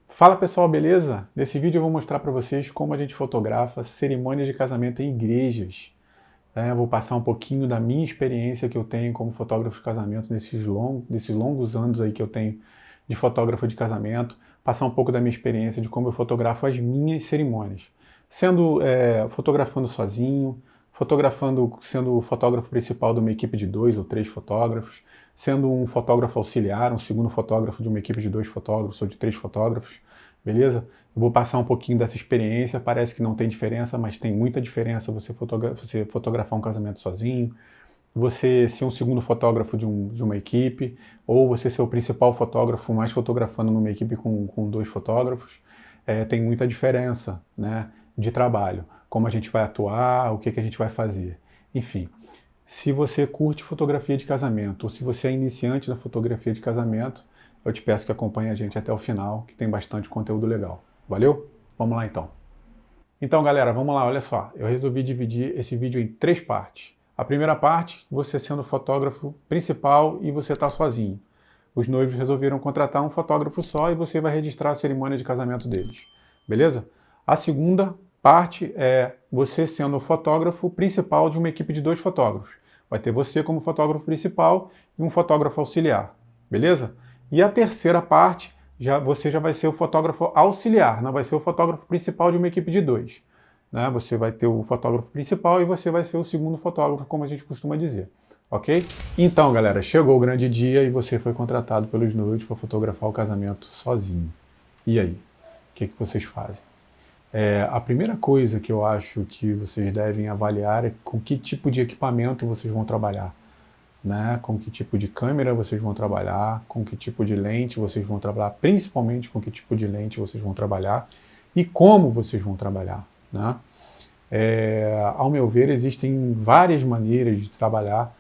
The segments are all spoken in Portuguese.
Fala pessoal, beleza? Nesse vídeo eu vou mostrar para vocês como a gente fotografa cerimônias de casamento em igrejas. Eu vou passar um pouquinho da minha experiência que eu tenho como fotógrafo de casamento desses longos anos aí que eu tenho de fotógrafo de casamento, passar um pouco da minha experiência de como eu fotografo as minhas cerimônias, fotografando sozinho, sendo o fotógrafo principal de uma equipe de 2 ou 3 fotógrafos, sendo um fotógrafo auxiliar, um segundo fotógrafo de uma equipe de 2 fotógrafos ou de 3 fotógrafos, beleza? Eu vou passar um pouquinho dessa experiência, parece que não tem diferença, mas tem muita diferença você fotografar um casamento sozinho, você ser um segundo fotógrafo de uma equipe, ou você ser o principal fotógrafo, mais fotografando numa equipe com 2 fotógrafos. Tem muita diferença, né, de trabalho, como a gente vai atuar, o que a gente vai fazer. Enfim, se você curte fotografia de casamento, ou se você é iniciante na fotografia de casamento, eu te peço que acompanhe a gente até o final, que tem bastante conteúdo legal. Valeu? Vamos lá então. Então, galera, vamos lá, olha só. Eu resolvi dividir esse vídeo em 3 partes. A primeira parte, você sendo o fotógrafo principal e você está sozinho. Os noivos resolveram contratar um fotógrafo só e você vai registrar a cerimônia de casamento deles. Beleza? A segunda parte é você sendo o fotógrafo principal de uma equipe de 2 fotógrafos. Vai ter você como fotógrafo principal e um fotógrafo auxiliar. Beleza? E a terceira parte, você já vai ser o fotógrafo auxiliar, não vai ser o fotógrafo principal de uma equipe de 2. Né? Você vai ter o fotógrafo principal e você vai ser o segundo fotógrafo, como a gente costuma dizer. Ok? Então, galera, chegou o grande dia e você foi contratado pelos noivos para fotografar o casamento sozinho. E aí? O que vocês fazem? A primeira coisa que eu acho que vocês devem avaliar é com que tipo de equipamento vocês vão trabalhar. Né? Com que tipo de câmera vocês vão trabalhar, com que tipo de lente vocês vão trabalhar, principalmente com que tipo de lente vocês vão trabalhar e como vocês vão trabalhar. Né? Ao meu ver, existem várias maneiras de trabalhar,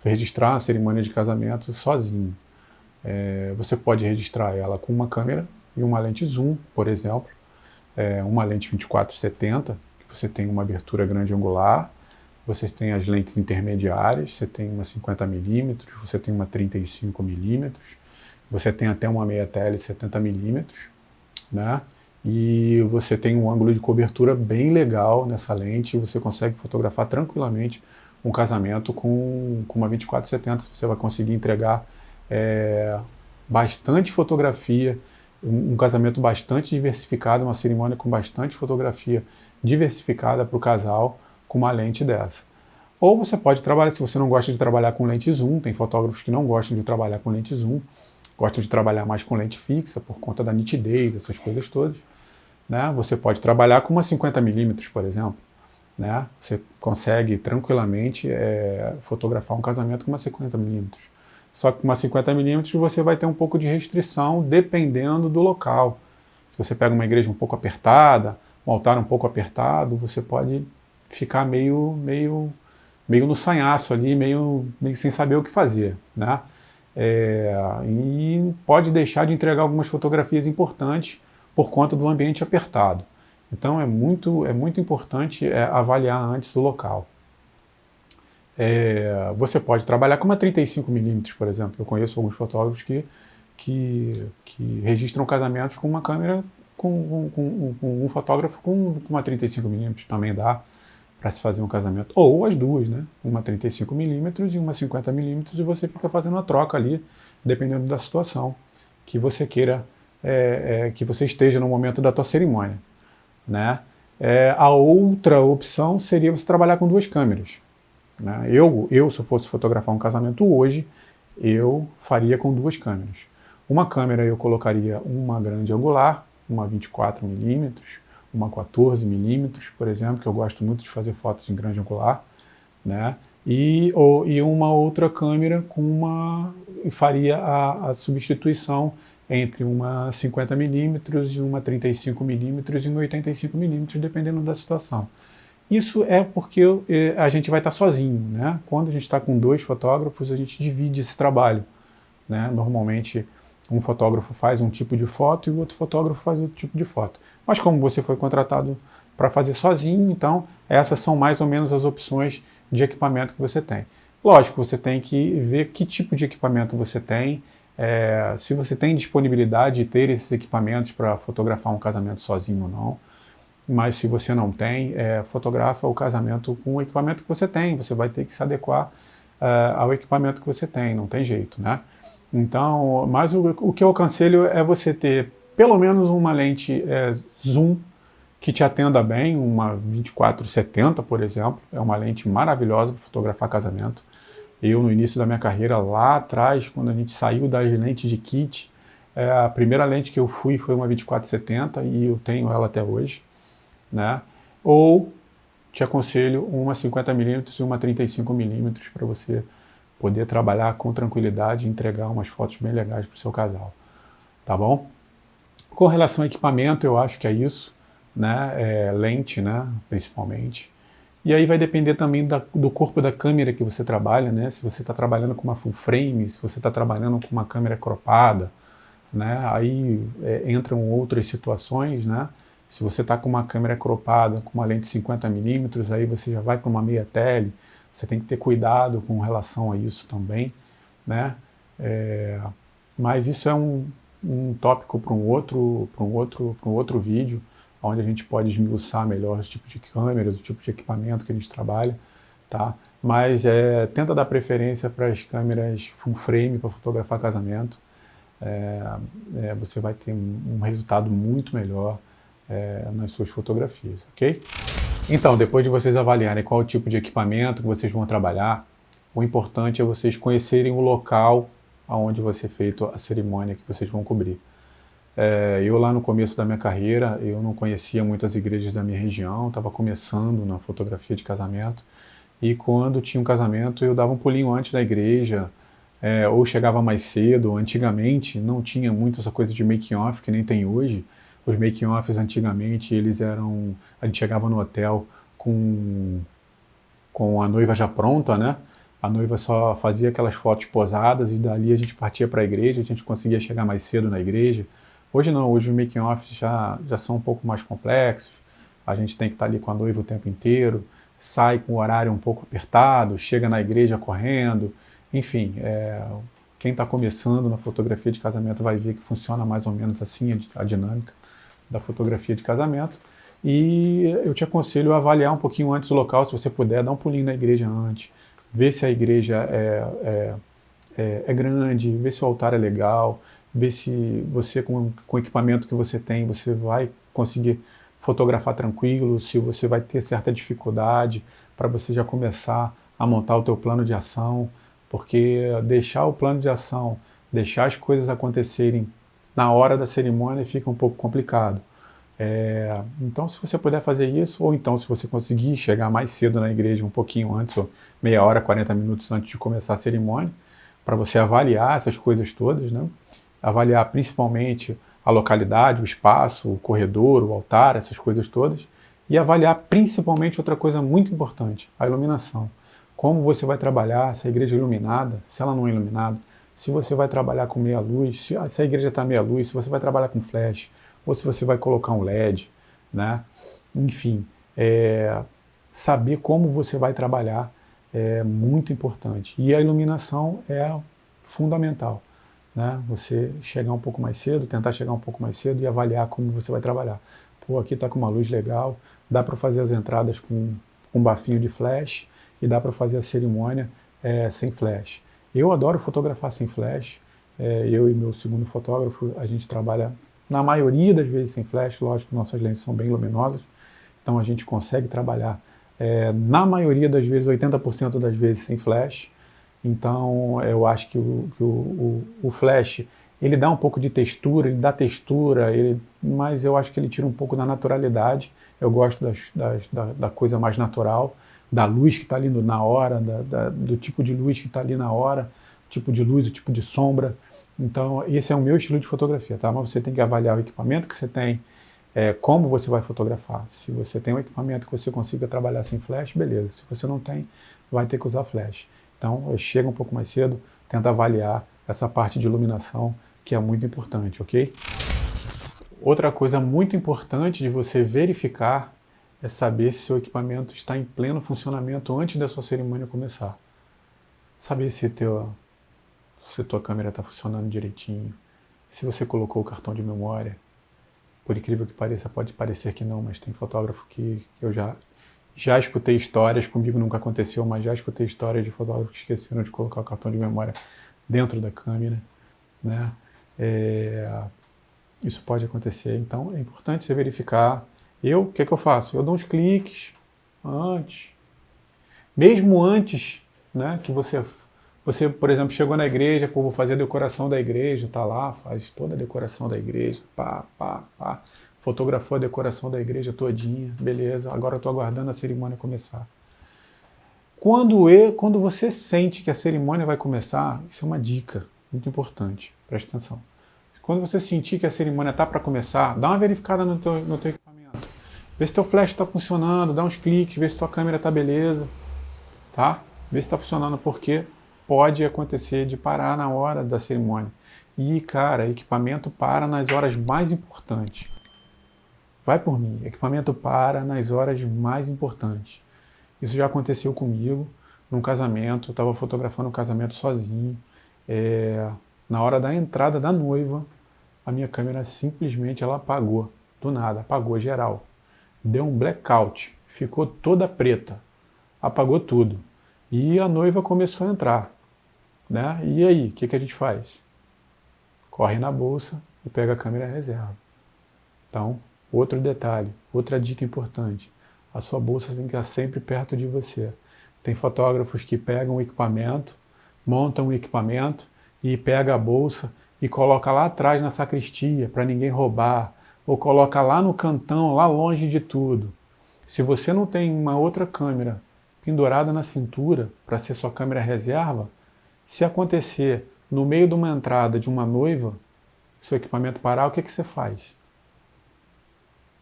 registrar a cerimônia de casamento sozinho. Você pode registrar ela com uma câmera e uma lente zoom, por exemplo, uma lente 24-70, que você tem uma abertura grande angular. Você tem as lentes intermediárias, você tem uma 50mm, você tem uma 35mm, você tem até uma meia tele 70mm, né? E você tem um ângulo de cobertura bem legal nessa lente, você consegue fotografar tranquilamente um casamento com uma 24-70, você vai conseguir entregar bastante fotografia, um casamento bastante diversificado, uma cerimônia com bastante fotografia diversificada para o casal, com uma lente dessa. Ou você pode trabalhar, se você não gosta de trabalhar com lente zoom, tem fotógrafos que não gostam de trabalhar com lente zoom, gostam de trabalhar mais com lente fixa, por conta da nitidez, essas coisas todas. Né? Você pode trabalhar com uma 50mm, por exemplo. Né? Você consegue tranquilamente fotografar um casamento com uma 50mm. Só que com uma 50mm você vai ter um pouco de restrição dependendo do local. Se você pega uma igreja um pouco apertada, um altar um pouco apertado, você pode ficar meio no sanhaço ali, meio sem saber o que fazer, né? E pode deixar de entregar algumas fotografias importantes por conta do ambiente apertado. Então é muito importante avaliar antes o local. Você pode trabalhar com uma 35mm, por exemplo. Eu conheço alguns fotógrafos que registram casamentos com uma câmera, com um fotógrafo com uma 35mm, também dá para se fazer um casamento. Ou as duas, né? Uma 35mm e uma 50mm, e você fica fazendo a troca ali, dependendo da situação que você queira, que você esteja no momento da tua cerimônia. Né? A outra opção seria você trabalhar com 2 câmeras. Né? Se eu fosse fotografar um casamento hoje, eu faria com 2 câmeras. Uma câmera eu colocaria uma grande angular, uma 24mm, uma 14mm, por exemplo, que eu gosto muito de fazer fotos em grande angular, né? E uma outra câmera faria a substituição entre uma 50mm e uma 35mm e uma 85mm, dependendo da situação. Isso é porque a gente vai estar sozinho, né? Quando a gente está com 2 fotógrafos, a gente divide esse trabalho, né? Normalmente, um fotógrafo faz um tipo de foto e o outro fotógrafo faz outro tipo de foto. Mas como você foi contratado para fazer sozinho, então essas são mais ou menos as opções de equipamento que você tem. Lógico, você tem que ver que tipo de equipamento você tem, Se você tem disponibilidade de ter esses equipamentos para fotografar um casamento sozinho ou não, mas se você não tem, fotografa o casamento com o equipamento que você tem, você vai ter que se adequar ao equipamento que você tem, não tem jeito, né? Então, mas o que eu aconselho é você ter pelo menos uma lente zoom que te atenda bem, uma 24-70, por exemplo, é uma lente maravilhosa para fotografar casamento. Eu, no início da minha carreira, lá atrás, quando a gente saiu das lentes de kit, a primeira lente que eu fui foi uma 24-70 e eu tenho ela até hoje, né? Ou te aconselho uma 50mm e uma 35mm para você poder trabalhar com tranquilidade e entregar umas fotos bem legais para o seu casal, tá bom? Com relação ao equipamento, eu acho que é isso, né? Lente, né? Principalmente. E aí vai depender também do corpo da câmera que você trabalha, né? Se você está trabalhando com uma full frame, se você está trabalhando com uma câmera cropada, né? Aí entram outras situações, né? Se você está com uma câmera cropada, com uma lente 50mm, aí você já vai para uma meia tele, você tem que ter cuidado com relação a isso também, né? Mas isso é um tópico para um outro vídeo, onde a gente pode esmiuçar melhor os tipos de câmeras, o tipo de equipamento que a gente trabalha, tá? Mas tenta dar preferência para as câmeras full frame para fotografar casamento. Você vai ter um resultado muito melhor nas suas fotografias, ok? Então, depois de vocês avaliarem qual o tipo de equipamento que vocês vão trabalhar, o importante é vocês conhecerem o local onde vai ser feita a cerimônia que vocês vão cobrir. Eu lá no começo da minha carreira, eu não conhecia muitas igrejas da minha região, estava começando na fotografia de casamento, e quando tinha um casamento eu dava um pulinho antes da igreja, ou chegava mais cedo. Antigamente não tinha muito essa coisa de making-off que nem tem hoje. Os making-offs antigamente, a gente chegava no hotel com a noiva já pronta, né? A noiva só fazia aquelas fotos posadas e dali a gente partia para a igreja, a gente conseguia chegar mais cedo na igreja. Hoje não, hoje os making-offs já são um pouco mais complexos, a gente tem que estar ali com a noiva o tempo inteiro, sai com o horário um pouco apertado, chega na igreja correndo, enfim, quem está começando na fotografia de casamento vai ver que funciona mais ou menos assim a dinâmica da fotografia de casamento. E eu te aconselho a avaliar um pouquinho antes o local, se você puder, dar um pulinho na igreja antes, ver se a igreja é grande, ver se o altar é legal, ver se você, com o equipamento que você tem, você vai conseguir fotografar tranquilo, se você vai ter certa dificuldade para você já começar a montar o teu plano de ação, porque deixar o plano de ação, deixar as coisas acontecerem na hora da cerimônia fica um pouco complicado. Então, se você puder fazer isso, ou então se você conseguir chegar mais cedo na igreja, um pouquinho antes, ou meia hora, 40 minutos antes de começar a cerimônia, para você avaliar essas coisas todas, né? Avaliar principalmente a localidade, o espaço, o corredor, o altar, essas coisas todas, e avaliar principalmente outra coisa muito importante, a iluminação. Como você vai trabalhar, se a igreja é iluminada, se ela não é iluminada, se você vai trabalhar com meia luz, se a igreja está meia luz, se você vai trabalhar com flash, ou se você vai colocar um LED, né? Enfim, saber como você vai trabalhar é muito importante. E a iluminação é fundamental, né? Você chegar um pouco mais cedo, tentar chegar um pouco mais cedo e avaliar como você vai trabalhar. Pô, aqui está com uma luz legal, dá para fazer as entradas com um bafinho de flash e dá para fazer a cerimônia sem flash. Eu adoro fotografar sem flash. Eu e meu segundo fotógrafo, a gente trabalha na maioria das vezes sem flash. Lógico que nossas lentes são bem luminosas, então a gente consegue trabalhar na maioria das vezes, 80% das vezes sem flash. Então eu acho que o flash, ele dá um pouco de textura, ele dá textura, mas eu acho que ele tira um pouco da naturalidade. Eu gosto da coisa mais natural, da luz que está ali na hora, do tipo de luz que está ali na hora, tipo de luz, o tipo de sombra. Então esse é o meu estilo de fotografia, tá? Mas você tem que avaliar o equipamento que você tem, como você vai fotografar. Se você tem um equipamento que você consiga trabalhar sem flash, beleza. Se você não tem, vai ter que usar flash. Então, chega um pouco mais cedo, tenta avaliar essa parte de iluminação, que é muito importante, ok? Outra coisa muito importante de você verificar é saber se seu equipamento está em pleno funcionamento antes da sua cerimônia começar. Saber se se a tua câmera está funcionando direitinho, se você colocou o cartão de memória. Por incrível que pareça, pode parecer que não, mas tem fotógrafo que eu já escutei histórias, comigo nunca aconteceu, mas já escutei histórias de fotógrafos que esqueceram de colocar o cartão de memória dentro da câmera, né? Isso pode acontecer, então é importante você verificar. O que eu faço? Eu dou uns cliques antes, mesmo antes, né, que você, por exemplo, chegou na igreja, pô, vou fazer a decoração da igreja, tá lá, faz toda a decoração da igreja, pá, fotografou a decoração da igreja todinha, beleza, agora eu tô aguardando a cerimônia começar. Quando você sente que a cerimônia vai começar, isso é uma dica muito importante, preste atenção. Quando você sentir que a cerimônia está para começar, dá uma verificada no teu equipamento. Vê se teu flash está funcionando, dá uns cliques, vê se tua câmera está beleza, tá? Vê se está funcionando, porque pode acontecer de parar na hora da cerimônia. E, cara, equipamento para nas horas mais importantes. Vai por mim, equipamento para nas horas mais importantes. Isso já aconteceu comigo num casamento, eu estava fotografando um casamento sozinho. Na hora da entrada da noiva, a minha câmera simplesmente ela apagou, do nada, apagou geral. Deu um blackout, ficou toda preta, apagou tudo. E a noiva começou a entrar, né? E aí, o que a gente faz? Corre na bolsa e pega a câmera reserva. Então, outro detalhe, outra dica importante, a sua bolsa tem que estar sempre perto de você. Tem fotógrafos que pegam o equipamento, montam o equipamento e pega a bolsa e coloca lá atrás na sacristia para ninguém roubar, ou coloca lá no cantão, lá longe de tudo. Se você não tem uma outra câmera pendurada na cintura para ser sua câmera reserva, se acontecer no meio de uma entrada de uma noiva, seu equipamento parar, o que você faz?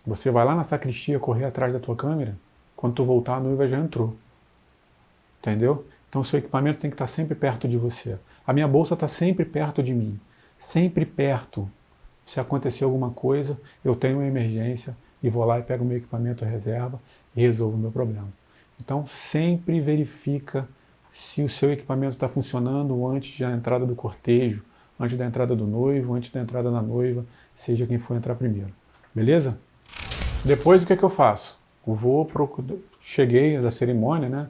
Você vai lá na sacristia correr atrás da tua câmera, quando tu voltar a noiva já entrou. Entendeu? Então seu equipamento tem que estar sempre perto de você. A minha bolsa está sempre perto de mim. Sempre perto. Se acontecer alguma coisa, eu tenho uma emergência e vou lá e pego o meu equipamento reserva e resolvo o meu problema. Então sempre verifica se o seu equipamento está funcionando antes da entrada do cortejo, antes da entrada do noivo, antes da entrada da noiva, seja quem for entrar primeiro. Beleza? Depois o que eu faço? Cheguei da cerimônia, né?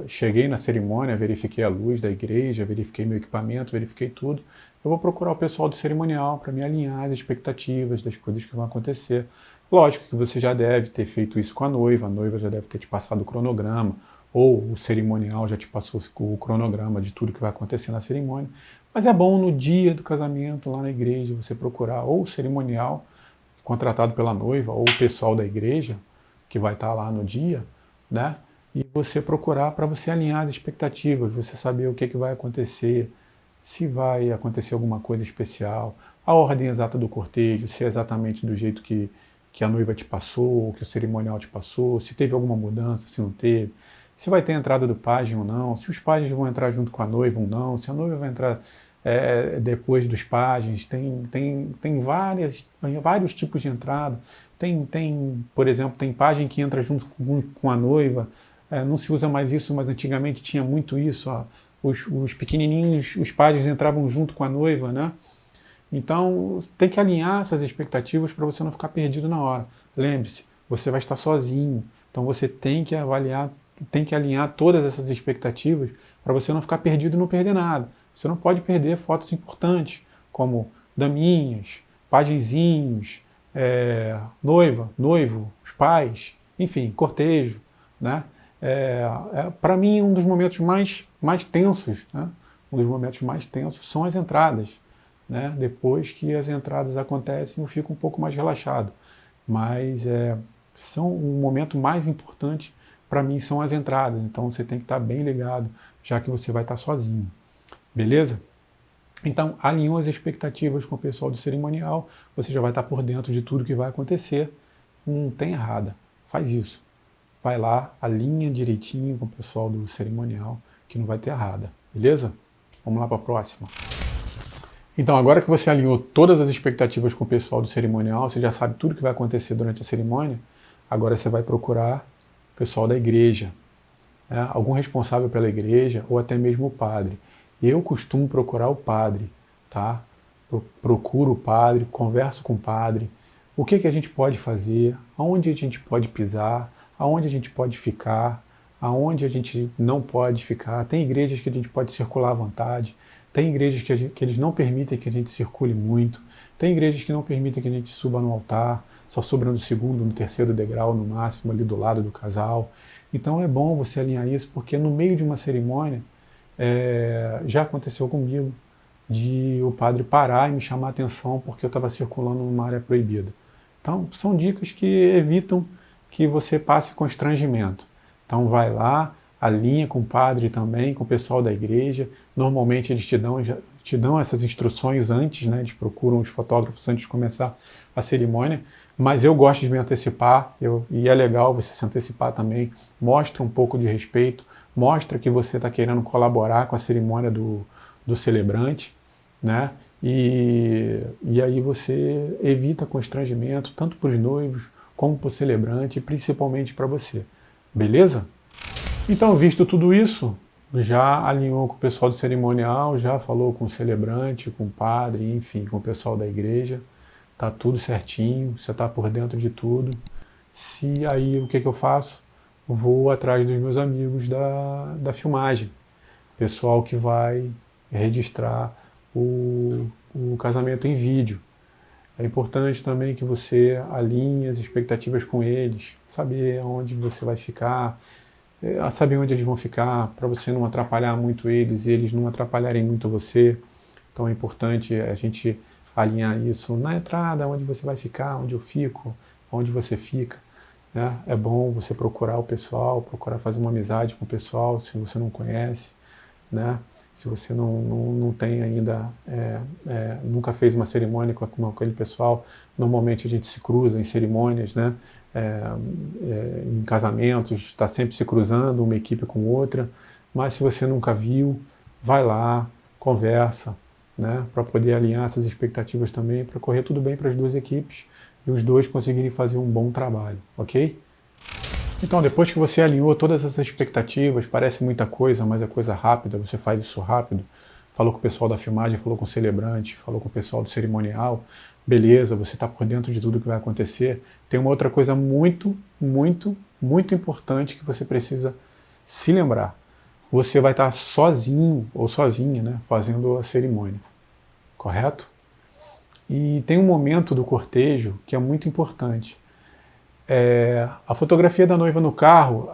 Cheguei na cerimônia, verifiquei a luz da igreja, verifiquei meu equipamento, verifiquei tudo. Eu vou procurar o pessoal do cerimonial para me alinhar as expectativas das coisas que vão acontecer. Lógico que você já deve ter feito isso com a noiva já deve ter te passado o cronograma, ou o cerimonial já te passou o cronograma de tudo que vai acontecer na cerimônia. Mas é bom no dia do casamento, lá na igreja, você procurar ou o cerimonial, contratado pela noiva, ou o pessoal da igreja, que vai estar lá no dia, né? E você procurar para você alinhar as expectativas, você saber o que vai acontecer, se vai acontecer alguma coisa especial, a ordem exata do cortejo, se é exatamente do jeito que a noiva te passou, que o cerimonial te passou, se teve alguma mudança, se não teve, se vai ter entrada do pajem ou não, se os pajens vão entrar junto com a noiva ou não, se a noiva vai entrar depois dos pajens, tem vários tipos de entrada. Por exemplo, tem pajem que entra junto com a noiva, não se usa mais isso, mas antigamente tinha muito isso, ó. Os pequenininhos, os pajens entravam junto com a noiva, né? Então, tem que alinhar essas expectativas para você não ficar perdido na hora. Lembre-se, você vai estar sozinho, então você tem que avaliar, tem que alinhar todas essas expectativas para você não ficar perdido e não perder nada. Você não pode perder fotos importantes, como daminhas, pajenzinhos, noiva, noivo, os pais, enfim, cortejo, né? Para mim, um dos momentos mais tensos, né? Um dos momentos mais tensos são as entradas, né? Depois que as entradas acontecem, eu fico um pouco mais relaxado. Mas são um momento mais importante para mim são as entradas. Então você tem que estar bem ligado, já que você vai estar sozinho. Beleza? Então, alinhou as expectativas com o pessoal do cerimonial, você já vai estar por dentro de tudo que vai acontecer. Não tem errada. Faz isso. Vai lá, alinha direitinho com o pessoal do cerimonial, que não vai ter errada. Beleza? Vamos lá para a próxima. Então, agora que você alinhou todas as expectativas com o pessoal do cerimonial, você já sabe tudo que vai acontecer durante a cerimônia, agora você vai procurar o pessoal da igreja, né? Algum responsável pela igreja ou até mesmo o padre. eu costumo procurar o padre, tá? Procuro o padre, converso com o padre, o que a gente pode fazer, aonde a gente pode pisar, aonde a gente pode ficar, aonde a gente não pode ficar. Tem igrejas que a gente pode circular à vontade, tem igrejas que eles não permitem que a gente circule muito, tem igrejas que não permitem que a gente suba no altar, só suba no segundo, no terceiro degrau, no máximo, ali do lado do casal. Então é bom você alinhar isso, porque no meio de uma cerimônia, já aconteceu comigo, de o padre parar e me chamar a atenção porque eu estava circulando numa área proibida. Então, são dicas que evitam que você passe constrangimento. Então, vai lá, alinha com o padre também, com o pessoal da igreja. Normalmente, eles te dão essas instruções antes, né? Eles procuram os fotógrafos antes de começar a cerimônia. Mas eu gosto de me antecipar, e é legal você se antecipar também. Mostra um pouco de respeito, mostra que você está querendo colaborar com a cerimônia do celebrante, né? E aí você evita constrangimento, tanto para os noivos, como para o celebrante, e principalmente para você. Beleza? Então, visto tudo isso, já alinhou com o pessoal do cerimonial, já falou com o celebrante, com o padre, enfim, com o pessoal da igreja. Tá tudo certinho, você está por dentro de tudo. Se aí, o que eu faço? Vou atrás dos meus amigos da filmagem. Pessoal que vai registrar o casamento em vídeo. É importante também que você alinhe as expectativas com eles, saber onde você vai ficar, saber onde eles vão ficar, para você não atrapalhar muito eles e eles não atrapalharem muito você. Então é importante a gente alinhar isso na entrada, onde você vai ficar, onde eu fico, onde você fica. Né? É bom você procurar o pessoal, procurar fazer uma amizade com o pessoal, se você não conhece, né? Se você não tem ainda, nunca fez uma cerimônia com aquele pessoal, normalmente a gente se cruza em cerimônias, né? Em casamentos, está sempre se cruzando uma equipe com outra, mas se você nunca viu, vai lá, conversa, né? Para poder alinhar essas expectativas também, para correr tudo bem para as duas equipes e os dois conseguirem fazer um bom trabalho, ok? Então, depois que você alinhou todas essas expectativas, parece muita coisa, mas é coisa rápida, você faz isso rápido. Falou com o pessoal da filmagem, falou com o celebrante, falou com o pessoal do cerimonial, beleza, você está por dentro de tudo que vai acontecer. Tem uma outra coisa muito, muito, muito importante que você precisa se lembrar. Você vai estar sozinho ou sozinha, né, fazendo a cerimônia, correto? E tem um momento do cortejo que é muito importante. A fotografia da noiva no carro,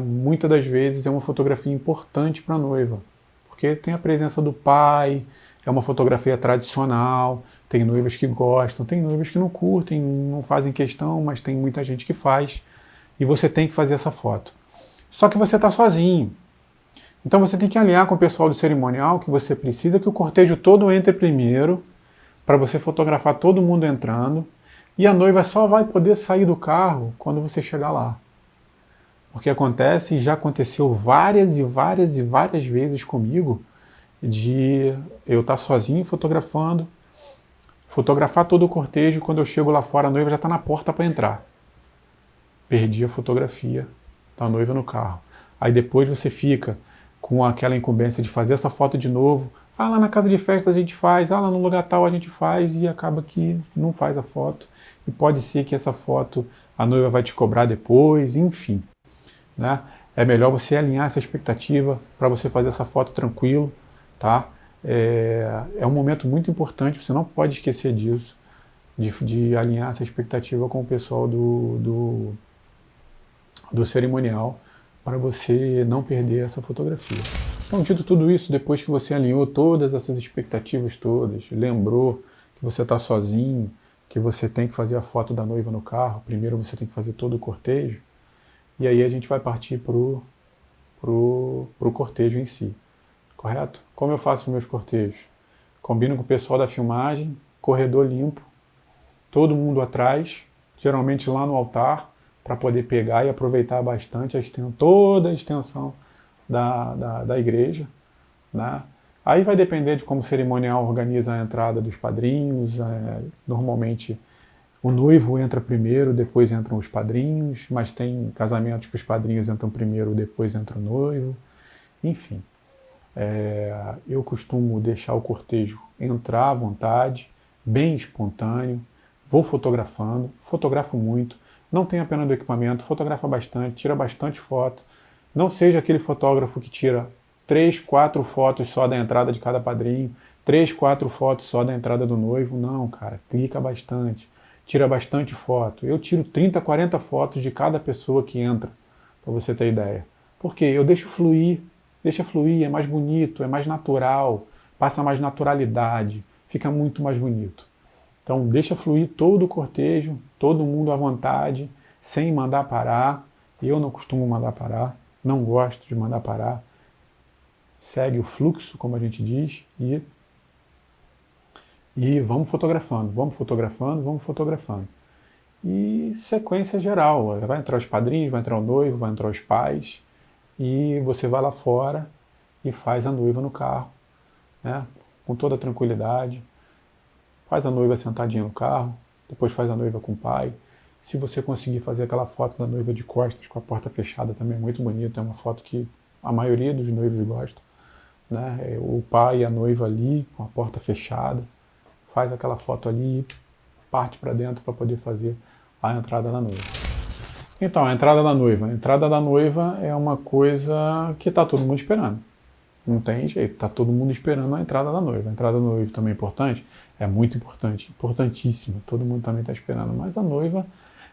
muitas das vezes é uma fotografia importante para a noiva, porque tem a presença do pai, é uma fotografia tradicional, tem noivas que gostam, tem noivas que não curtem, não fazem questão, mas tem muita gente que faz, e você tem que fazer essa foto. Só que você está sozinho, então você tem que alinhar com o pessoal do cerimonial que você precisa que o cortejo todo entre primeiro, para você fotografar todo mundo entrando, e a noiva só vai poder sair do carro quando você chegar lá. Porque acontece, e já aconteceu várias e várias e várias vezes comigo, de eu estar sozinho fotografando, fotografar todo o cortejo, e quando eu chego lá fora a noiva já está na porta para entrar. Perdi a fotografia da noiva no carro. Aí depois você fica com aquela incumbência de fazer essa foto de novo. Lá na casa de festa a gente faz, lá no lugar tal a gente faz, e acaba que não faz a foto. E pode ser que essa foto a noiva vai te cobrar depois, enfim. Né? É melhor você alinhar essa expectativa para você fazer essa foto tranquilo, tá? É um momento muito importante, você não pode esquecer disso, de alinhar essa expectativa com o pessoal do cerimonial, para você não perder essa fotografia. Então, dito tudo isso, depois que você alinhou todas essas expectativas todas, lembrou que você está sozinho, que você tem que fazer a foto da noiva no carro, primeiro você tem que fazer todo o cortejo, e aí a gente vai partir pro cortejo em si, correto? Como eu faço os meus cortejos? Combino com o pessoal da filmagem, corredor limpo, todo mundo atrás, geralmente lá no altar, para poder pegar e aproveitar bastante toda a extensão da igreja, né? Aí vai depender de como o cerimonial organiza a entrada dos padrinhos. Normalmente o noivo entra primeiro, depois entram os padrinhos, mas tem casamentos que os padrinhos entram primeiro, depois entra o noivo, enfim. Eu costumo deixar o cortejo entrar à vontade, bem espontâneo, vou fotografando, fotografo muito, não tenha pena do equipamento, fotografa bastante, tira bastante foto. Não seja aquele fotógrafo que tira 3, 4 fotos só da entrada de cada padrinho, 3, 4 fotos só da entrada do noivo. Não, cara, clica bastante, tira bastante foto. Eu tiro 30, 40 fotos de cada pessoa que entra, para você ter ideia. Porque eu deixo fluir, deixa fluir, é mais bonito, é mais natural, passa mais naturalidade, fica muito mais bonito. Então deixa fluir todo o cortejo, todo mundo à vontade, sem mandar parar. Eu não costumo mandar parar, não gosto de mandar parar. Segue o fluxo, como a gente diz, e vamos fotografando, vamos fotografando, vamos fotografando. E sequência geral, vai entrar os padrinhos, vai entrar o noivo, vai entrar os pais, e você vai lá fora e faz a noiva no carro, né? Com toda a tranquilidade. Faz a noiva sentadinha no carro, depois faz a noiva com o pai. Se você conseguir fazer aquela foto da noiva de costas com a porta fechada, também é muito bonita, é uma foto que a maioria dos noivos gostam, né? O pai e a noiva ali com a porta fechada, faz aquela foto ali e parte para dentro para poder fazer a entrada da noiva. Então, a entrada da noiva. A entrada da noiva é uma coisa que está todo mundo esperando. Não tem jeito, está todo mundo esperando a entrada da noiva. A entrada da noiva também é importante? É muito importante, importantíssima. Todo mundo também está esperando, mas a noiva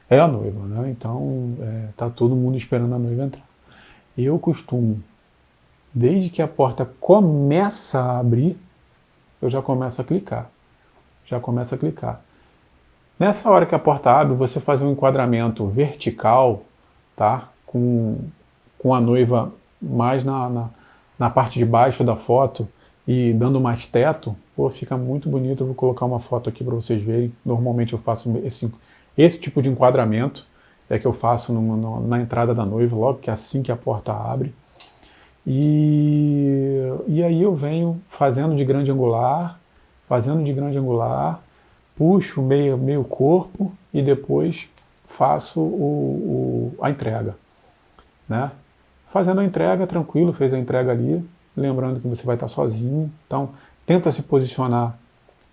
é a noiva, né? Então, está todo mundo esperando a noiva entrar. Eu costumo, desde que a porta começa a abrir, eu já começo a clicar. Já começa a clicar. Nessa hora que a porta abre, você faz um enquadramento vertical, tá? Com a noiva mais na parte de baixo da foto e dando mais teto, pô, fica muito bonito. Eu vou colocar uma foto aqui para vocês verem. Normalmente eu faço esse tipo de enquadramento, que eu faço na entrada da noiva, logo que assim que a porta abre. E aí eu venho fazendo de grande angular, puxo meio corpo e depois faço a entrega, né? Fazendo a entrega, tranquilo, fez a entrega ali, lembrando que você vai estar sozinho, então tenta se posicionar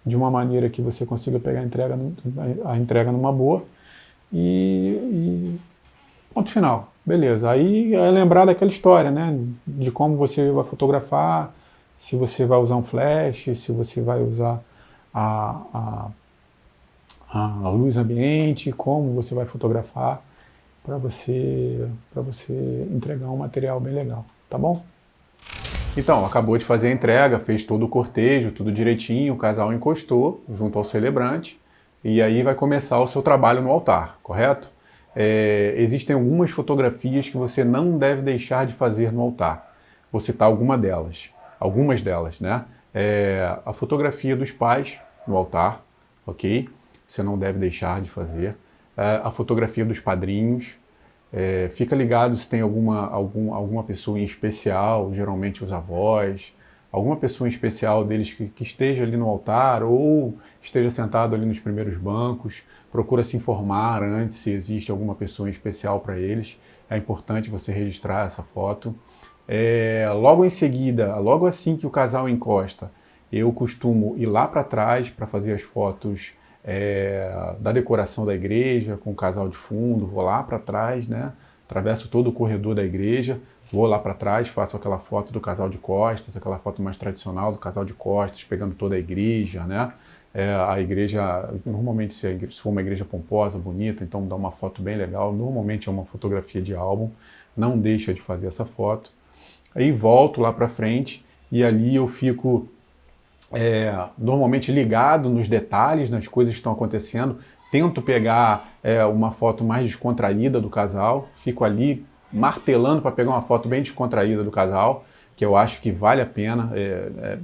de uma maneira que você consiga pegar a entrega numa boa e ponto final, beleza. Aí é lembrar daquela história, né, de como você vai fotografar, se você vai usar um flash, se você vai usar a luz ambiente, como você vai fotografar para você entregar um material bem legal, tá bom? Então, acabou de fazer a entrega, fez todo o cortejo, tudo direitinho, o casal encostou junto ao celebrante e aí vai começar o seu trabalho no altar, correto? Existem algumas fotografias que você não deve deixar de fazer no altar. Vou citar algumas delas, né? A fotografia dos pais no altar, ok? Você não deve deixar de fazer. A fotografia dos padrinhos. Fica ligado se tem alguma pessoa em especial, geralmente os avós, alguma pessoa em especial deles que esteja ali no altar ou esteja sentado ali nos primeiros bancos. Procura se informar antes se existe alguma pessoa em especial para eles. É importante você registrar essa foto. Logo em seguida, logo assim que o casal encosta, eu costumo ir lá para trás para fazer as fotos da decoração da igreja, com o casal de fundo, vou lá para trás, né? Atravesso todo o corredor da igreja, vou lá para trás, faço aquela foto do casal de costas, aquela foto mais tradicional do casal de costas, pegando toda a igreja, né? A igreja, normalmente se for uma igreja pomposa, bonita, então dá uma foto bem legal, normalmente é uma fotografia de álbum, não deixa de fazer essa foto. Aí volto lá para frente e ali eu fico normalmente ligado nos detalhes, nas coisas que estão acontecendo, tento pegar uma foto mais descontraída do casal, fico ali martelando para pegar uma foto bem descontraída do casal, que eu acho que vale a pena.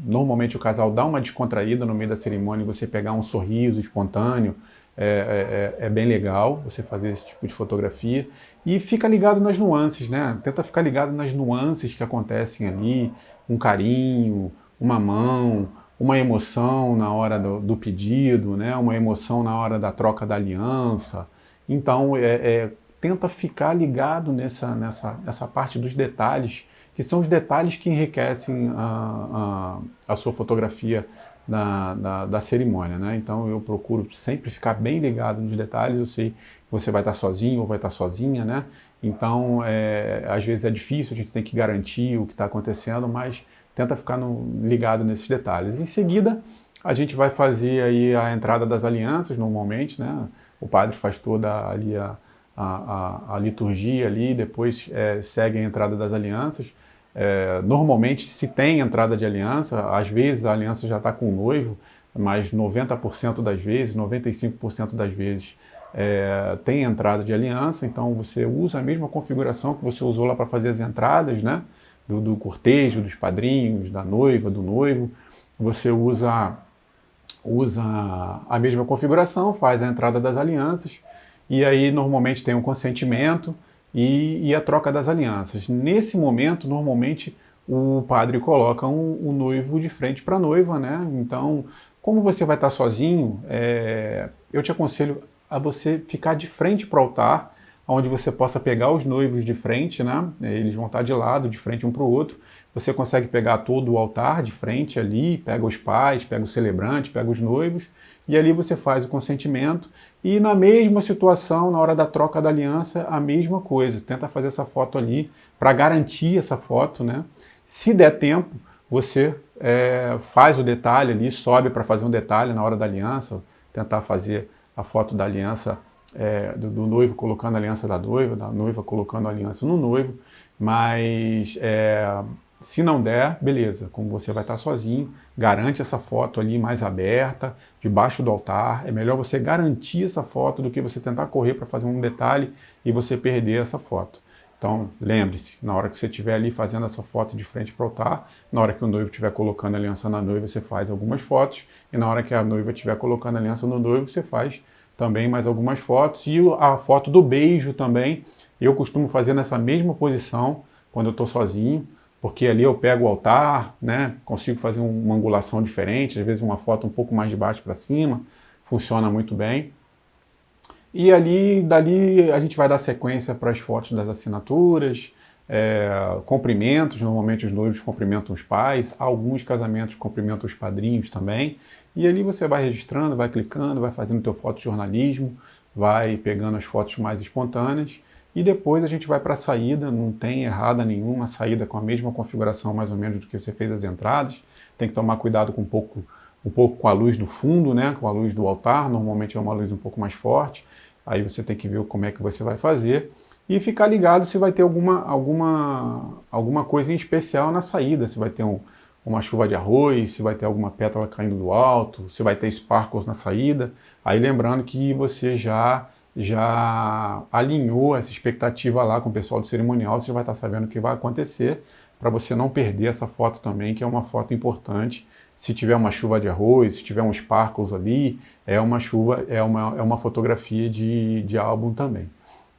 Normalmente o casal dá uma descontraída no meio da cerimônia, você pegar um sorriso espontâneo, é bem legal você fazer esse tipo de fotografia. E fica ligado nas nuances, né? Tenta ficar ligado nas nuances que acontecem ali, um carinho, uma mão, uma emoção na hora do pedido, né? Uma emoção na hora da troca da aliança. Então, tenta ficar ligado nessa parte dos detalhes que são os detalhes que enriquecem a sua fotografia da cerimônia, né? Então eu procuro sempre ficar bem ligado nos detalhes. Eu sei que você vai estar sozinho ou vai estar sozinha, né? Então, às vezes é difícil, a gente tem que garantir o que está acontecendo, mas tenta ficar ligado nesses detalhes. Em seguida, a gente vai fazer aí a entrada das alianças, normalmente, né? O padre faz toda ali a liturgia ali, depois segue a entrada das alianças. Normalmente se tem entrada de aliança, às vezes a aliança já está com o noivo, mas 90% das vezes, 95% das vezes tem entrada de aliança, então você usa a mesma configuração que você usou lá para fazer as entradas, né? Do cortejo, dos padrinhos, da noiva, do noivo. Você usa a mesma configuração, faz a entrada das alianças, e aí normalmente tem um consentimento e a troca das alianças. Nesse momento, normalmente, o padre coloca o noivo de frente para a noiva, né? Então, como você vai estar sozinho, eu te aconselho a você ficar de frente para o altar, onde você possa pegar os noivos de frente, né? Eles vão estar de lado, de frente um para o outro. Você consegue pegar todo o altar de frente ali, pega os pais, pega o celebrante, pega os noivos, e ali você faz o consentimento. E na mesma situação, na hora da troca da aliança, a mesma coisa. Tenta fazer essa foto ali para garantir essa foto, né? Se der tempo, você faz o detalhe ali, sobe para fazer um detalhe na hora da aliança, tentar fazer a foto da aliança do noivo colocando a aliança da noiva colocando a aliança no noivo, mas se não der, beleza, como você vai estar sozinho, garante essa foto ali mais aberta, debaixo do altar. É melhor você garantir essa foto do que você tentar correr para fazer um detalhe e você perder essa foto. Então, lembre-se, na hora que você estiver ali fazendo essa foto de frente para o altar, na hora que o noivo estiver colocando a aliança na noiva, você faz algumas fotos, e na hora que a noiva estiver colocando a aliança no noivo, você faz também mais algumas fotos. E a foto do beijo também, eu costumo fazer nessa mesma posição, quando eu estou sozinho, porque ali eu pego o altar, né, consigo fazer uma angulação diferente, às vezes uma foto um pouco mais de baixo para cima, funciona muito bem. E dali a gente vai dar sequência para as fotos das assinaturas, cumprimentos, normalmente os noivos cumprimentam os pais, alguns casamentos cumprimentam os padrinhos também, e ali você vai registrando, vai clicando, vai fazendo teu fotojornalismo, vai pegando as fotos mais espontâneas, e depois a gente vai para a saída, não tem errada nenhuma, a saída com a mesma configuração mais ou menos do que você fez as entradas. Tem que tomar cuidado com um pouco com a luz do fundo, né? Com a luz do altar, normalmente é uma luz um pouco mais forte, aí você tem que ver como é que você vai fazer e ficar ligado se vai ter alguma coisa em especial na saída, se vai ter uma chuva de arroz, se vai ter alguma pétala caindo do alto, se vai ter sparkles na saída. Aí lembrando que você já alinhou essa expectativa lá com o pessoal do cerimonial, você já vai estar sabendo o que vai acontecer, para você não perder essa foto também, que é uma foto importante. Se tiver uma chuva de arroz, se tiver um sparkles ali, é uma fotografia de álbum também,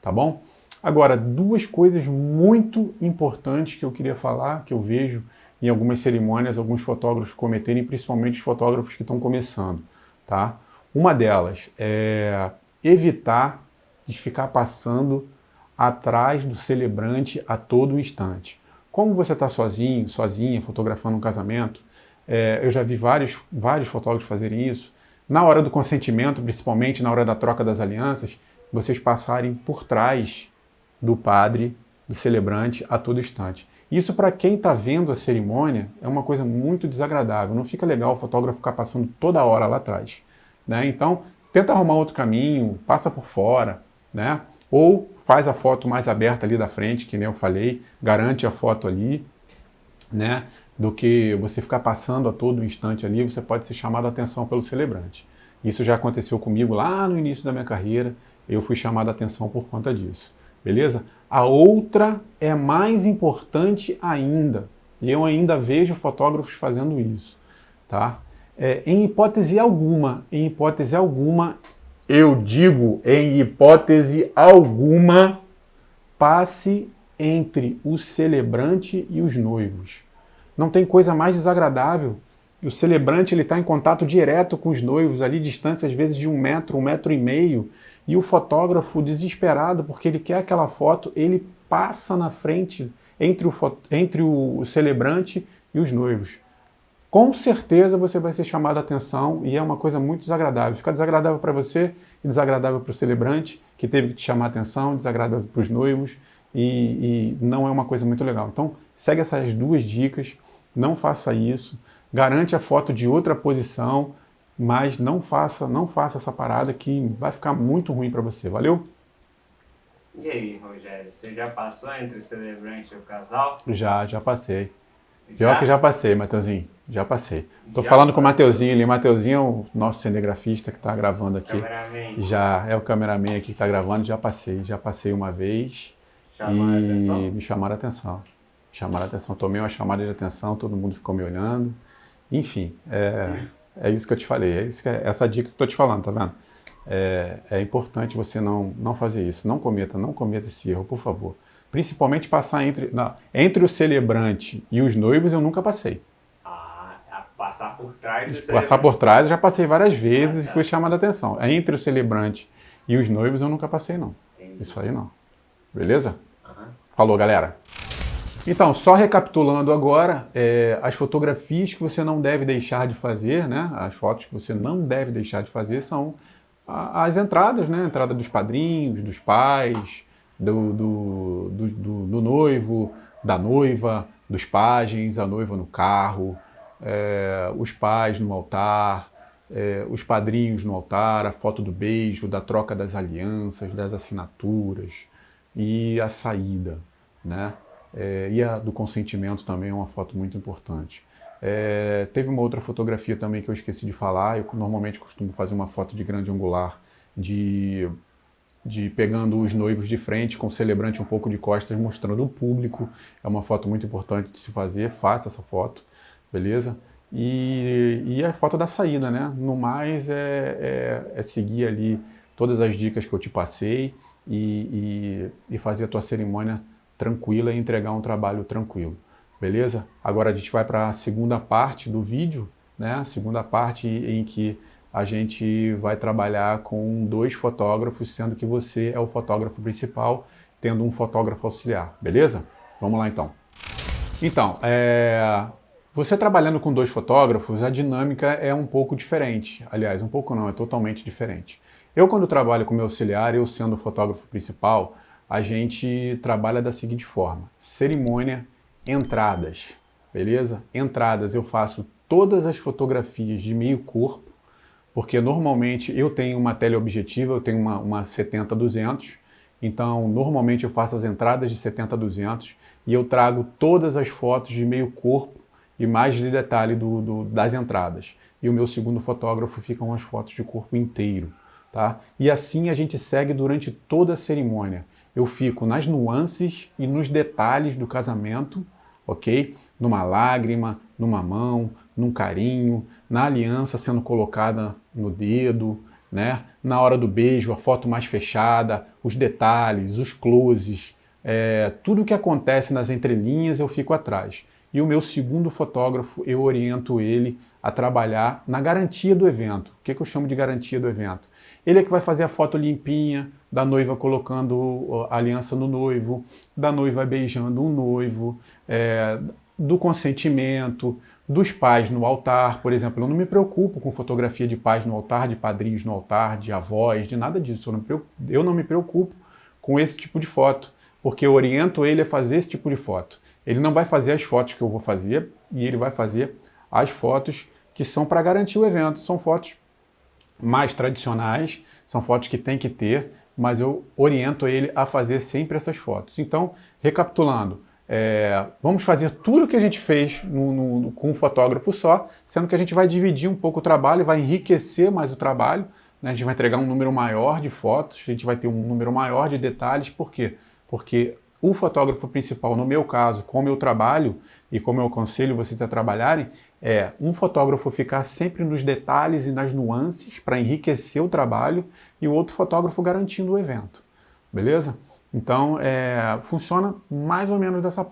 tá bom? Agora, duas coisas muito importantes que eu queria falar, que eu vejo em algumas cerimônias, alguns fotógrafos cometerem, principalmente os fotógrafos que estão começando, tá? Uma delas é evitar de ficar passando atrás do celebrante a todo instante. Como você está sozinho, sozinha, fotografando um casamento, eu já vi vários fotógrafos fazerem isso. Na hora do consentimento, principalmente na hora da troca das alianças, vocês passarem por trás do padre, do celebrante, a todo instante. Isso, para quem está vendo a cerimônia, é uma coisa muito desagradável. Não fica legal o fotógrafo ficar passando toda hora lá atrás, né? Então, tenta arrumar outro caminho, passa por fora, né? Ou faz a foto mais aberta ali da frente, que nem eu falei, garante a foto ali, né? Do que você ficar passando a todo instante ali, você pode ser chamado a atenção pelo celebrante. Isso já aconteceu comigo lá no início da minha carreira, eu fui chamado a atenção por conta disso, beleza? A outra é mais importante ainda, e eu ainda vejo fotógrafos fazendo isso, tá? Em hipótese alguma, eu digo em hipótese alguma, passe entre o celebrante e os noivos. Não tem coisa mais desagradável. O celebrante está em contato direto com os noivos, ali distância às vezes de 1 metro, 1,5 metros, e o fotógrafo desesperado porque ele quer aquela foto, ele passa na frente, entre o celebrante e os noivos. Com certeza você vai ser chamado a atenção e é uma coisa muito desagradável. Fica desagradável para você e desagradável para o celebrante, que teve que te chamar a atenção, desagradável para os noivos e não é uma coisa muito legal. Então, segue essas duas dicas, não faça isso, garante a foto de outra posição, mas não faça essa parada que vai ficar muito ruim para você. Valeu? E aí, Rogério, você já passou entre o celebrante e o casal? Já passei. Pior que Já? já passei, Mateuzinho. Já passei. Tô Já falando com o passou. Mateuzinho ali. Mateuzinho é o nosso cinegrafista que tá gravando aqui. Cameraman, Já é o cameraman aqui que tá gravando. Já passei uma vez chamou a atenção? e me chamaram a atenção. Chamaram a atenção. Tomei uma chamada de atenção, todo mundo ficou me olhando. Enfim, é isso que eu te falei. Essa dica que eu tô te falando, tá vendo? É importante você não fazer isso. Não cometa esse erro, por favor. Principalmente passar entre o celebrante e os noivos, eu nunca passei. Passar por trás do Passar celebrante. por trás, eu já passei várias vezes Ah, tá. e fui chamado a atenção. Entre o celebrante e os noivos, eu nunca passei, não. Entendi. Isso aí não. Beleza? Aham. Falou, galera. Então, só recapitulando agora, as fotografias que você não deve deixar de fazer, né? As fotos que você não deve deixar de fazer são as entradas, né? A entrada dos padrinhos, dos pais, do noivo, da noiva, dos pajens, a noiva no carro, os pais no altar, os padrinhos no altar, a foto do beijo, da troca das alianças, das assinaturas e a saída, né? E a do consentimento também é uma foto muito importante. Teve uma outra fotografia também que eu esqueci de falar. Eu normalmente costumo fazer uma foto de grande angular, de pegando os noivos de frente, com o celebrante um pouco de costas, mostrando o público. É uma foto muito importante de se fazer. Faça essa foto, beleza? E a foto da saída, né? No mais, é seguir ali todas as dicas que eu te passei e fazer a tua cerimônia tranquila e entregar um trabalho tranquilo, beleza? Agora a gente vai para a segunda parte do vídeo, né? A segunda parte em que a gente vai trabalhar com 2 fotógrafos, sendo que você é o fotógrafo principal, tendo um fotógrafo auxiliar, beleza? Vamos lá então. Então, você trabalhando com 2 fotógrafos, a dinâmica é um pouco diferente. Aliás, um pouco não, é totalmente diferente. Eu, quando trabalho com meu auxiliar, eu sendo o fotógrafo principal, a gente trabalha da seguinte forma: cerimônia, entradas, beleza? Entradas, eu faço todas as fotografias de meio corpo, porque normalmente eu tenho uma teleobjetiva, eu tenho uma 70-200, então normalmente eu faço as entradas de 70-200 e eu trago todas as fotos de meio corpo e mais de detalhe das entradas. E o meu segundo fotógrafo ficam as fotos de corpo inteiro, tá? E assim a gente segue durante toda a cerimônia. Eu fico nas nuances e nos detalhes do casamento, ok? Numa lágrima, numa mão, num carinho, na aliança sendo colocada no dedo, né? Na hora do beijo, a foto mais fechada, os detalhes, os closes, tudo que acontece nas entrelinhas eu fico atrás. E o meu segundo fotógrafo, eu oriento ele a trabalhar na garantia do evento. O que eu chamo de garantia do evento? Ele é que vai fazer a foto limpinha, da noiva colocando a aliança no noivo, da noiva beijando o noivo, do consentimento, dos pais no altar, por exemplo. Eu não me preocupo com fotografia de pais no altar, de padrinhos no altar, de avós, de nada disso. Eu não me preocupo com esse tipo de foto, porque eu oriento ele a fazer esse tipo de foto. Ele não vai fazer as fotos que eu vou fazer e ele vai fazer as fotos que são para garantir o evento. São fotos mais tradicionais, são fotos que tem que ter, mas eu oriento ele a fazer sempre essas fotos. Então, recapitulando, vamos fazer tudo o que a gente fez com um fotógrafo só, sendo que a gente vai dividir um pouco o trabalho, vai enriquecer mais o trabalho, né? A gente vai entregar um número maior de fotos, a gente vai ter um número maior de detalhes. Por quê? Porque o fotógrafo principal, no meu caso, como eu trabalho e como eu aconselho vocês a trabalharem, é um fotógrafo ficar sempre nos detalhes e nas nuances para enriquecer o trabalho e o outro fotógrafo garantindo o evento, beleza? Então, funciona mais ou menos dessa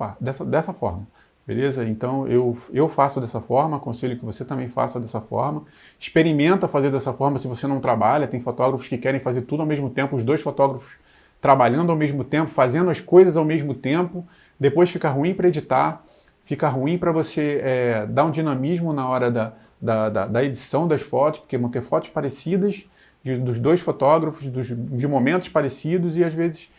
forma, beleza? Então, eu faço dessa forma, aconselho que você também faça dessa forma. Experimenta fazer dessa forma se você não trabalha, tem fotógrafos que querem fazer tudo ao mesmo tempo, os 2 fotógrafos trabalhando ao mesmo tempo, fazendo as coisas ao mesmo tempo, depois fica ruim para editar, fica ruim para você dar um dinamismo na hora da edição das fotos, porque vão ter fotos parecidas dos dois fotógrafos, de momentos parecidos e às vezes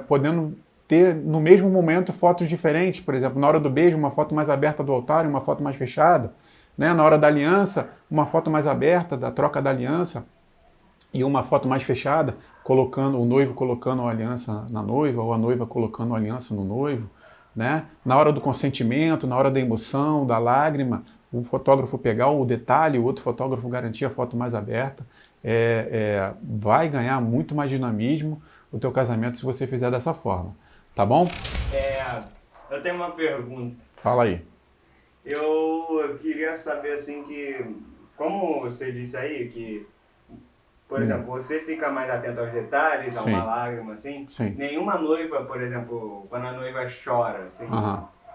podendo ter no mesmo momento fotos diferentes. Por exemplo, na hora do beijo, uma foto mais aberta do altar e uma foto mais fechada. Né? Na hora da aliança, uma foto mais aberta, da troca da aliança, e uma foto mais fechada, colocando o noivo colocando a aliança na noiva, ou a noiva colocando a aliança no noivo. Né? Na hora do consentimento, na hora da emoção, da lágrima, o fotógrafo pegar o detalhe, o outro fotógrafo garantir a foto mais aberta. Vai ganhar muito mais dinamismo o teu casamento se você fizer dessa forma. Tá bom? Eu tenho uma pergunta. Fala aí. Eu queria saber assim que, como você disse aí, que, por exemplo, você fica mais atento aos detalhes, a uma lágrima, assim. Sim. Nenhuma noiva, por exemplo, quando a noiva chora, assim,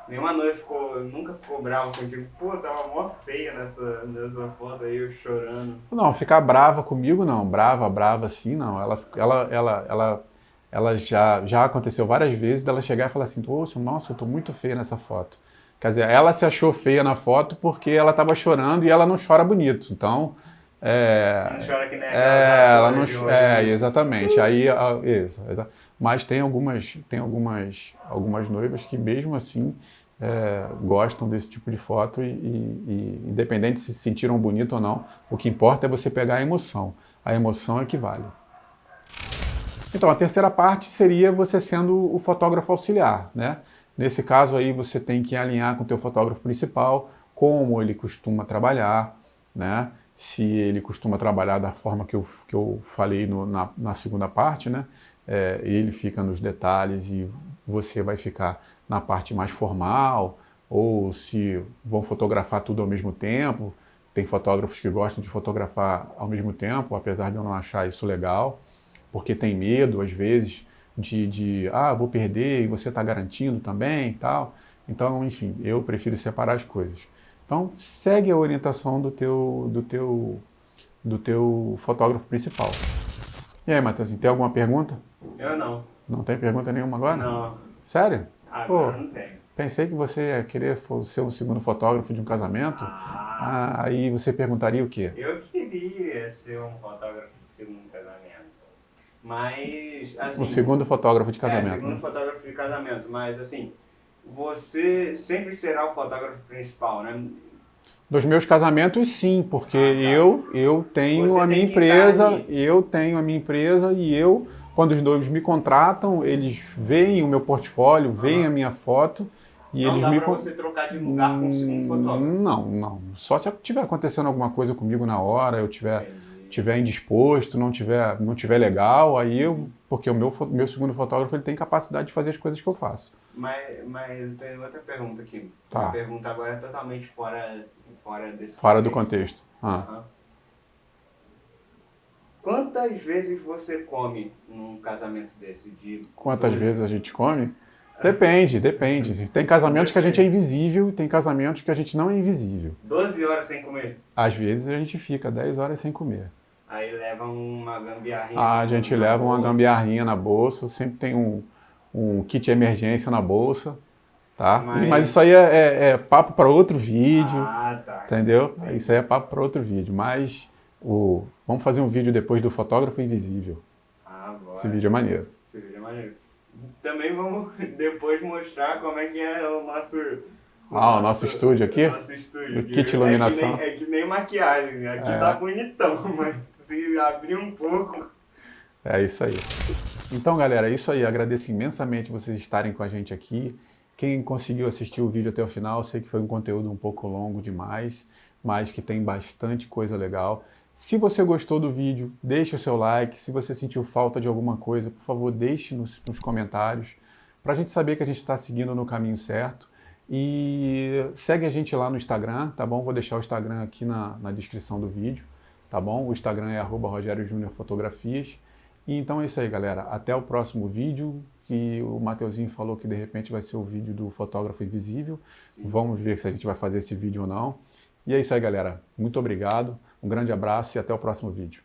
nenhuma noiva nunca ficou brava contigo. Pô, tava mó feia nessa foto aí, eu chorando. Não, ficar brava comigo não, brava assim não. Ela já aconteceu várias vezes dela chegar e falar assim, poxa, nossa, eu tô muito feia nessa foto. Quer dizer, ela se achou feia na foto porque ela estava chorando e ela não chora bonito. Então, não chora que nem ela não exatamente. Aí, mas tem algumas noivas que mesmo assim gostam desse tipo de foto e independente se sentiram bonito ou não, o que importa é você pegar a emoção. A emoção é que vale. Então, a terceira parte seria você sendo o fotógrafo auxiliar, né? Nesse caso aí você tem que alinhar com o teu fotógrafo principal, como ele costuma trabalhar, né? Se ele costuma trabalhar da forma que eu falei na segunda parte, né? Ele fica nos detalhes e você vai ficar na parte mais formal, ou se vão fotografar tudo ao mesmo tempo. Tem fotógrafos que gostam de fotografar ao mesmo tempo, apesar de eu não achar isso legal, porque tem medo, às vezes, vou perder e você está garantindo também e tal. Então, enfim, eu prefiro separar as coisas. Então, segue a orientação do teu fotógrafo principal. E aí, Matheusinho, tem alguma pergunta? Eu não. Não tem pergunta nenhuma agora? Não. Sério? Agora não tem. Pensei que você ia querer ser o segundo fotógrafo de um casamento. Aí você perguntaria o quê? Eu queria ser um fotógrafo de segundo casamento. Mas, assim... O segundo fotógrafo de casamento. Segundo fotógrafo de casamento. Mas, assim, você sempre será o fotógrafo principal, né? Dos meus casamentos, sim, porque eu tenho a minha empresa, e quando os noivos me contratam, eles veem o meu portfólio, veem a minha foto e não eles dá me... pra você trocar de lugar com um fotógrafo? Não. Só se tiver acontecendo alguma coisa comigo na hora, eu tiver indisposto, não tiver legal, aí porque o meu segundo fotógrafo ele tem capacidade de fazer as coisas que eu faço. Mas eu tenho outra pergunta aqui. Tá. A pergunta agora é totalmente fora desse Fora do contexto. Quantas vezes você come num casamento desse? Quantas vezes a gente come? Depende. Tem casamentos que a gente é invisível e tem casamentos que a gente não é invisível. 12 horas sem comer? Às vezes a gente fica 10 horas sem comer. Aí leva uma gambiarrinha. A gente leva uma gambiarrinha na bolsa, sempre tem um kit emergência na bolsa, tá? Mas isso aí é papo para outro vídeo, tá. Entendeu? Isso aí é papo para outro vídeo, mas vamos fazer um vídeo depois do fotógrafo invisível. Bora. Esse vídeo é maneiro. Também vamos depois mostrar como é que é o nosso... O nosso estúdio aqui? Nosso estúdio. O kit iluminação. É que nem maquiagem, né? Aqui tá bonitão, mas se abrir um pouco... É isso aí. Então, galera, é isso aí. Agradeço imensamente vocês estarem com a gente aqui. Quem conseguiu assistir o vídeo até o final, sei que foi um conteúdo um pouco longo demais, mas que tem bastante coisa legal. Se você gostou do vídeo, deixe o seu like. Se você sentiu falta de alguma coisa, por favor, deixe nos comentários, para a gente saber que a gente está seguindo no caminho certo. E segue a gente lá no Instagram, tá bom? Vou deixar o Instagram aqui na descrição do vídeo, tá bom? O Instagram é @RogérioJuniorFotografias. E então é isso aí, galera. Até o próximo vídeo, que o Matheusinho falou que de repente vai ser o vídeo do fotógrafo invisível. Sim. Vamos ver se a gente vai fazer esse vídeo ou não. E é isso aí, galera. Muito obrigado, um grande abraço e até o próximo vídeo.